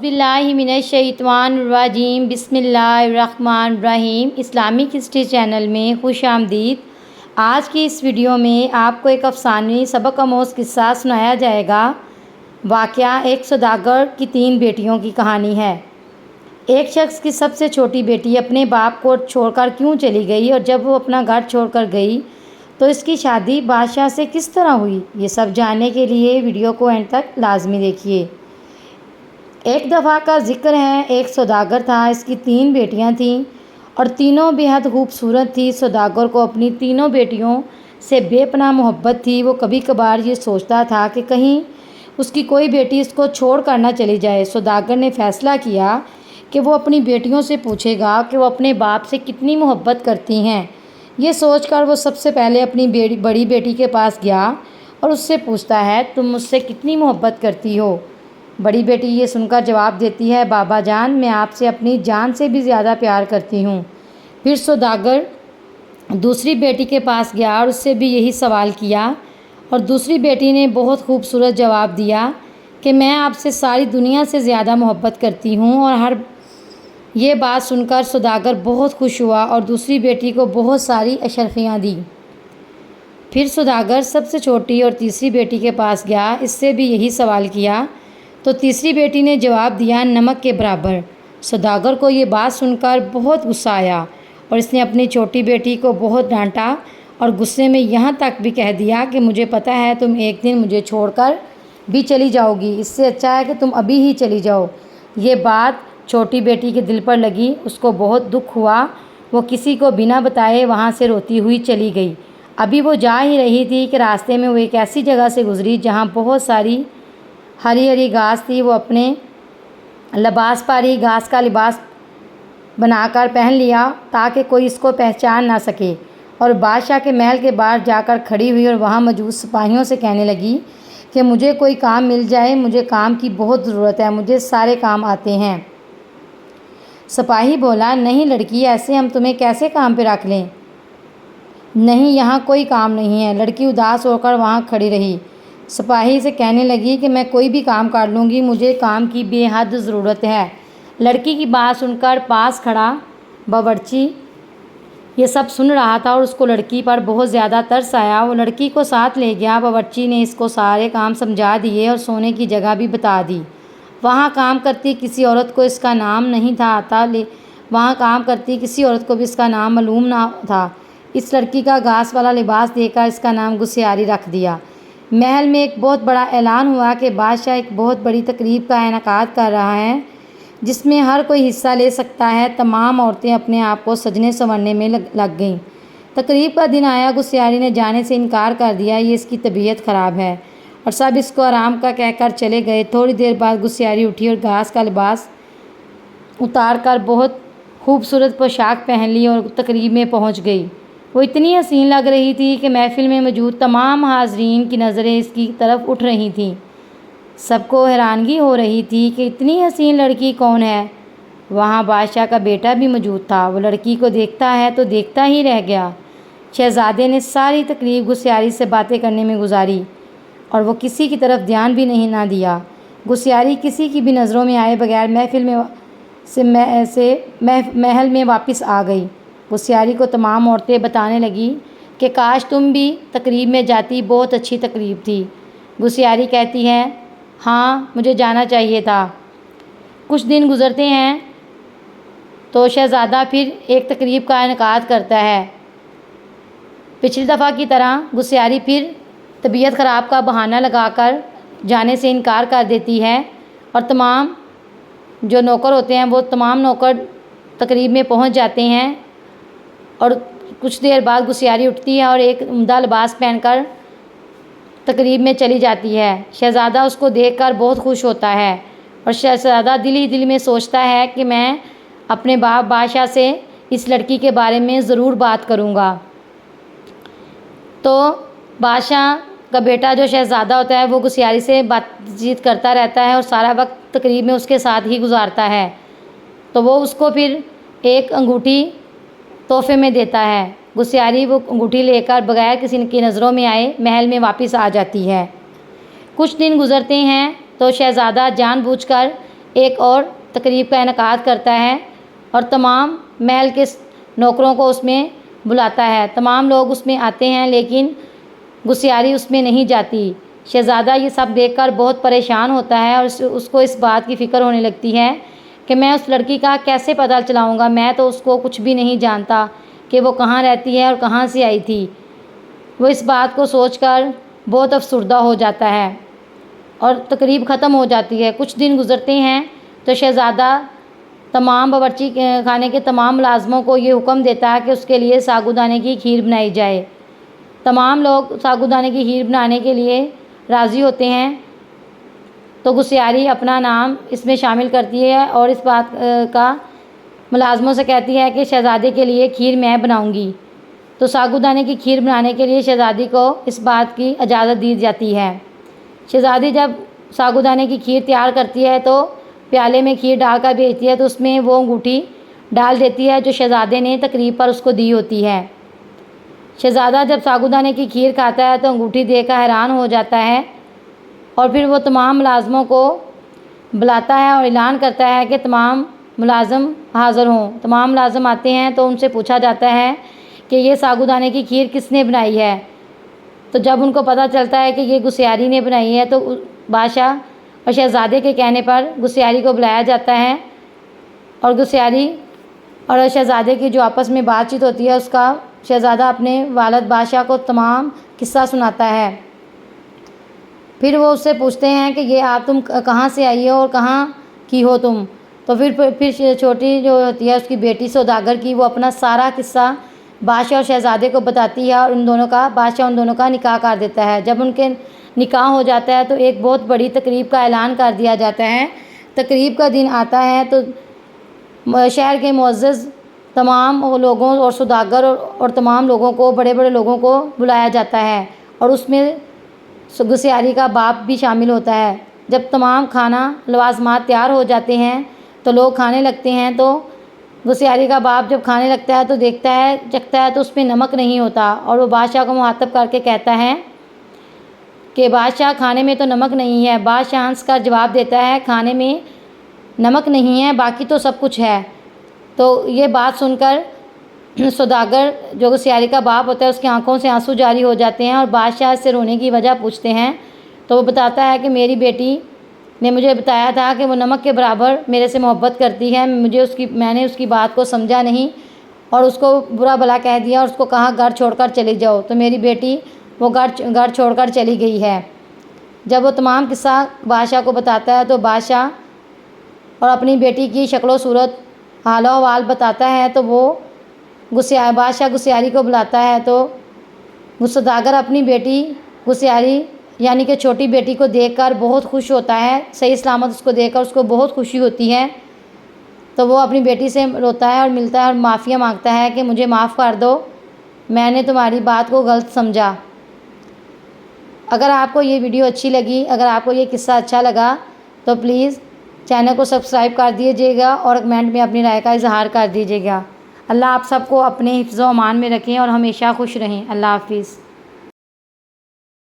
باللہ من الشیطان الرجیم بسم اللہ الرحمن الرحیم۔ اسلامک ہسٹری چینل میں خوش آمدید۔ آج کی اس ویڈیو میں آپ کو ایک افسانوی سبق آموز قصہ سنایا جائے گا۔ واقعہ ایک سوداگر کی 3 بیٹیوں کی کہانی ہے۔ ایک شخص کی سب سے چھوٹی بیٹی اپنے باپ کو چھوڑ کر کیوں چلی گئی، اور جب وہ اپنا گھر چھوڑ کر گئی تو اس کی شادی بادشاہ سے کس طرح ہوئی، یہ سب جاننے کے لیے ویڈیو کو اینڈ تک لازمی دیکھیے۔ ایک دفعہ کا ذکر ہے، ایک سوداگر تھا، اس کی 3 بیٹیاں تھیں اور تینوں بے حد خوبصورت تھیں۔ سوداگر کو اپنی تینوں بیٹیوں سے بے پناہ محبت تھی۔ وہ کبھی کبھار یہ سوچتا تھا کہ کہیں اس کی کوئی بیٹی اس کو چھوڑ کر نہ چلی جائے۔ سوداگر نے فیصلہ کیا کہ وہ اپنی بیٹیوں سے پوچھے گا کہ وہ اپنے باپ سے کتنی محبت کرتی ہیں۔ یہ سوچ کر وہ سب سے پہلے اپنی بڑی بیٹی کے پاس گیا اور اس سے پوچھتا ہے، تم مجھ سے کتنی محبت کرتی ہو؟ بڑی بیٹی یہ سن کر جواب دیتی ہے، بابا جان، میں آپ سے اپنی جان سے بھی زیادہ پیار کرتی ہوں۔ پھر سوداگر دوسری بیٹی کے پاس گیا اور اس سے بھی یہی سوال کیا، اور دوسری بیٹی نے بہت خوبصورت جواب دیا کہ میں آپ سے ساری دنیا سے زیادہ محبت کرتی ہوں۔ اور یہ بات سن کر سوداگر بہت خوش ہوا اور دوسری بیٹی کو بہت ساری اشرفیاں دی۔ پھر سوداگر سب سے چھوٹی اور تیسری بیٹی کے پاس گیا، اس سے بھی یہی سوال کیا تو تیسری بیٹی نے جواب دیا، نمک کے برابر۔ سوداگر کو یہ بات سن کر بہت غصہ آیا اور اس نے اپنی چھوٹی بیٹی کو بہت ڈانٹا اور غصے میں یہاں تک بھی کہہ دیا کہ مجھے پتہ ہے تم ایک دن مجھے چھوڑ کر بھی چلی جاؤ گی، اس سے اچھا ہے کہ تم ابھی ہی چلی جاؤ۔ یہ بات چھوٹی بیٹی کے دل پر لگی، اس کو بہت دکھ ہوا۔ وہ کسی کو بنا بتائے وہاں سے روتی ہوئی چلی گئی۔ ابھی وہ جا ہی رہی تھی کہ راستے میں وہ ایک ایسی جگہ سے گزری جہاں بہت ساری ہری ہری گھاس تھی۔ وہ اپنے لباس پر ہی گھاس کا لباس بنا کر پہن لیا تاکہ کوئی اس کو پہچان نہ سکے، اور بادشاہ کے محل کے باہر جا کر کھڑی ہوئی اور وہاں موجود سپاہیوں سے کہنے لگی کہ مجھے کوئی کام مل جائے، مجھے کام کی بہت ضرورت ہے، مجھے سارے کام آتے ہیں۔ سپاہی بولا، نہیں لڑکی، ایسے ہم تمہیں کیسے کام پہ رکھ لیں؟ نہیں، یہاں کوئی کام نہیں ہے۔ لڑکی اداس ہو کر وہاں کھڑی رہی۔ سپاہی سے کہنے لگی کہ میں کوئی بھی کام کر لوں گی، مجھے کام کی بے حد ضرورت ہے۔ لڑکی کی بات سن کر پاس کھڑا باورچی یہ سب سن رہا تھا اور اس کو لڑکی پر بہت زیادہ ترس آیا۔ وہ لڑکی کو ساتھ لے گیا۔ باورچی نے اس کو سارے کام سمجھا دیے اور سونے کی جگہ بھی بتا دی۔ وہاں کام کرتی کسی عورت کو اس کا نام نہیں تھا آتا، وہاں کام کرتی کسی عورت کو بھی اس کا نام معلوم نہ تھا۔ اس لڑکی کا گھاس والا لباس دیکھ کر اس کا نام گسیاری رکھ دیا۔ محل میں ایک بہت بڑا اعلان ہوا کہ بادشاہ ایک بہت بڑی تقریب کا انعقاد کر رہا ہے جس میں ہر کوئی حصہ لے سکتا ہے۔ تمام عورتیں اپنے آپ کو سجنے سنورنے میں لگ گئیں۔ تقریب کا دن آیا، گسیاری نے جانے سے انکار کر دیا، یہ اس کی طبیعت خراب ہے، اور سب اس کو آرام کا کہہ کر چلے گئے۔ تھوڑی دیر بعد گسیاری اٹھی اور گھاس کا لباس اتار کر بہت خوبصورت پوشاک پہن لی اور تقریب میں پہنچ گئی۔ وہ اتنی حسین لگ رہی تھی کہ محفل میں موجود تمام حاضرین کی نظریں اس کی طرف اٹھ رہی تھیں۔ سب کو حیرانگی ہو رہی تھی کہ اتنی حسین لڑکی کون ہے۔ وہاں بادشاہ کا بیٹا بھی موجود تھا۔ وہ لڑکی کو دیکھتا ہے تو دیکھتا ہی رہ گیا۔ شہزادے نے ساری تقریب گسیاری سے باتیں کرنے میں گزاری اور وہ کسی کی طرف دھیان بھی نہ دیا۔ گسیاری کسی کی بھی نظروں میں آئے بغیر محل میں واپس آ گئی۔ گسیاری کو تمام عورتیں بتانے لگی کہ کاش تم بھی تقریب میں جاتی، بہت اچھی تقریب تھی۔ گسیاری کہتی ہے، ہاں مجھے جانا چاہیے تھا۔ کچھ دن گزرتے ہیں تو شہزادہ پھر ایک تقریب کا انعقاد کرتا ہے۔ پچھلی دفعہ کی طرح گسیاری پھر طبیعت خراب کا بہانہ لگا کر جانے سے انکار کر دیتی ہے، اور تمام جو نوکر ہوتے ہیں وہ تمام نوکر تقریب میں پہنچ جاتے ہیں، اور کچھ دیر بعد گسیاری اٹھتی ہے اور ایک عمدہ لباس پہن کر تقریب میں چلی جاتی ہے۔ شہزادہ اس کو دیکھ کر بہت خوش ہوتا ہے، اور شہزادہ دل ہی دل میں سوچتا ہے کہ میں اپنے باپ بادشاہ سے اس لڑکی کے بارے میں ضرور بات کروں گا۔ تو بادشاہ کا بیٹا جو شہزادہ ہوتا ہے وہ گسیاری سے بات چیت کرتا رہتا ہے اور سارا وقت تقریب میں اس کے ساتھ ہی گزارتا ہے۔ تو وہ اس کو پھر ایک انگوٹھی تحفے میں دیتا ہے۔ گسیاری وہ انگوٹھی لے کر بغیر کسی کی نظروں میں آئے محل میں واپس آ جاتی ہے۔ کچھ دن گزرتے ہیں تو شہزادہ جان بوجھ کر ایک اور تقریب کا انعقاد کرتا ہے اور تمام محل کے نوکروں کو اس میں بلاتا ہے۔ تمام لوگ اس میں آتے ہیں لیکن گسیاری اس میں نہیں جاتی۔ شہزادہ یہ سب دیکھ کر بہت پریشان ہوتا ہے اور اس کو اس بات کی فکر ہونے لگتی ہے کہ میں اس لڑکی کا کیسے پتہ چلاؤں گا، میں تو اس کو کچھ بھی نہیں جانتا کہ وہ کہاں رہتی ہے اور کہاں سے آئی تھی۔ وہ اس بات کو سوچ کر بہت افسردہ ہو جاتا ہے اور تقریب ختم ہو جاتی ہے۔ کچھ دن گزرتے ہیں تو شہزادہ تمام باورچی خانے کے تمام ملازموں کو یہ حکم دیتا ہے کہ اس کے لیے ساگودانے کی کھیر بنائی جائے۔ تمام لوگ ساگودانے کی کھیر بنانے کے لیے راضی ہوتے ہیں تو گسیاری اپنا نام اس میں شامل کرتی ہے اور اس بات کا ملازموں سے کہتی ہے کہ شہزادے کے لیے کھیر میں بناؤں گی۔ تو ساگودانے کی کھیر بنانے کے لیے شہزادی کو اس بات کی اجازت دی جاتی ہے۔ شہزادی جب ساگودانے کی کھیر تیار کرتی ہے تو پیالے میں کھیر ڈال کر بھیجتی ہے تو اس میں وہ انگوٹھی ڈال دیتی ہے جو شہزادے نے تقریب پر اس کو دی ہوتی ہے۔ شہزادہ جب ساگودانے کی کھیر کھاتا ہے تو انگوٹھی دیکھ کر حیران ہو جاتا ہے اور پھر وہ تمام ملازموں کو بلاتا ہے اور اعلان کرتا ہے کہ تمام ملازم حاضر ہوں۔ تمام ملازم آتے ہیں تو ان سے پوچھا جاتا ہے کہ یہ ساگودانے کی کھیر کس نے بنائی ہے۔ تو جب ان کو پتہ چلتا ہے کہ یہ گسیاری نے بنائی ہے تو بادشاہ اور شہزادے کے کہنے پر گسیاری کو بلایا جاتا ہے اور گسیاری اور شہزادے کی جو آپس میں بات چیت ہوتی ہے اس کا شہزادہ اپنے والد بادشاہ کو تمام قصہ سناتا ہے۔ پھر وہ اس سے پوچھتے ہیں کہ یہ تم کہاں سے آئی ہو اور کہاں کی ہو تم؟ تو پھر چھوٹی جو ہوتی ہے اس کی بیٹی سوداگر کی وہ اپنا سارا قصہ بادشاہ اور شہزادے کو بتاتی ہے اور بادشاہ ان دونوں کا نکاح کر دیتا ہے۔ جب ان کے نکاح ہو جاتا ہے تو ایک بہت بڑی تقریب کا اعلان کر دیا جاتا ہے۔ تقریب کا دن آتا ہے تو شہر کے معزز تمام لوگوں اور سوداگر اور تمام لوگوں کو بڑے بڑے لوگوں کو بلایا جاتا ہے اور اس میں گسیاری کا باپ بھی شامل ہوتا ہے۔ جب تمام کھانا لوازمات تیار ہو جاتے ہیں تو لوگ کھانے لگتے ہیں تو گسیاری کا باپ جب کھانے لگتا ہے تو دیکھتا ہے چکھتا ہے تو اس میں نمک نہیں ہوتا اور وہ بادشاہ کو مخاطب کر کے کہتا ہے کہ بادشاہ کھانے میں تو نمک نہیں ہے۔ بادشاہ ہنس کر جواب دیتا ہے کھانے میں نمک نہیں ہے باقی تو سب کچھ ہے۔ تو یہ بات سن کر سوداگر جو گسیاری کا باپ ہوتا ہے اس کی آنکھوں سے آنسو جاری ہو جاتے ہیں اور بادشاہ سے رونے کی وجہ پوچھتے ہیں تو وہ بتاتا ہے کہ میری بیٹی نے مجھے بتایا تھا کہ وہ نمک کے برابر میرے سے محبت کرتی ہے، میں نے اس کی بات کو سمجھا نہیں اور اس کو برا بھلا کہہ دیا اور اس کو کہا گھر چھوڑ کر چلی جاؤ، تو میری بیٹی وہ گھر چھوڑ کر چلی گئی ہے۔ جب وہ تمام قصہ بادشاہ کو بتاتا ہے تو بادشاہ اور اپنی بیٹی کی شکل و صورت حال و احوال بتاتا ہے تو وہ بادشاہ گسیاری کو بلاتا ہے تو سوداگر اپنی بیٹی گسیاری یعنی کہ چھوٹی بیٹی کو دیکھ کر بہت خوش ہوتا ہے، صحیح سلامت اس کو دیکھ کر اس کو بہت خوشی ہوتی ہے تو وہ اپنی بیٹی سے روتا ہے اور ملتا ہے اور معافی مانگتا ہے کہ مجھے معاف کر دو، میں نے تمہاری بات کو غلط سمجھا۔ اگر آپ کو یہ ویڈیو اچھی لگی، اگر آپ کو یہ قصہ اچھا لگا تو پلیز چینل کو سبسکرائب کر دیجیے گا اور کمنٹ میں اپنی رائے کا اظہار کر دیجیے گا۔ اللہ آپ سب کو اپنے حفظ و امان میں رکھیں اور ہمیشہ خوش رہیں۔ اللہ حافظ۔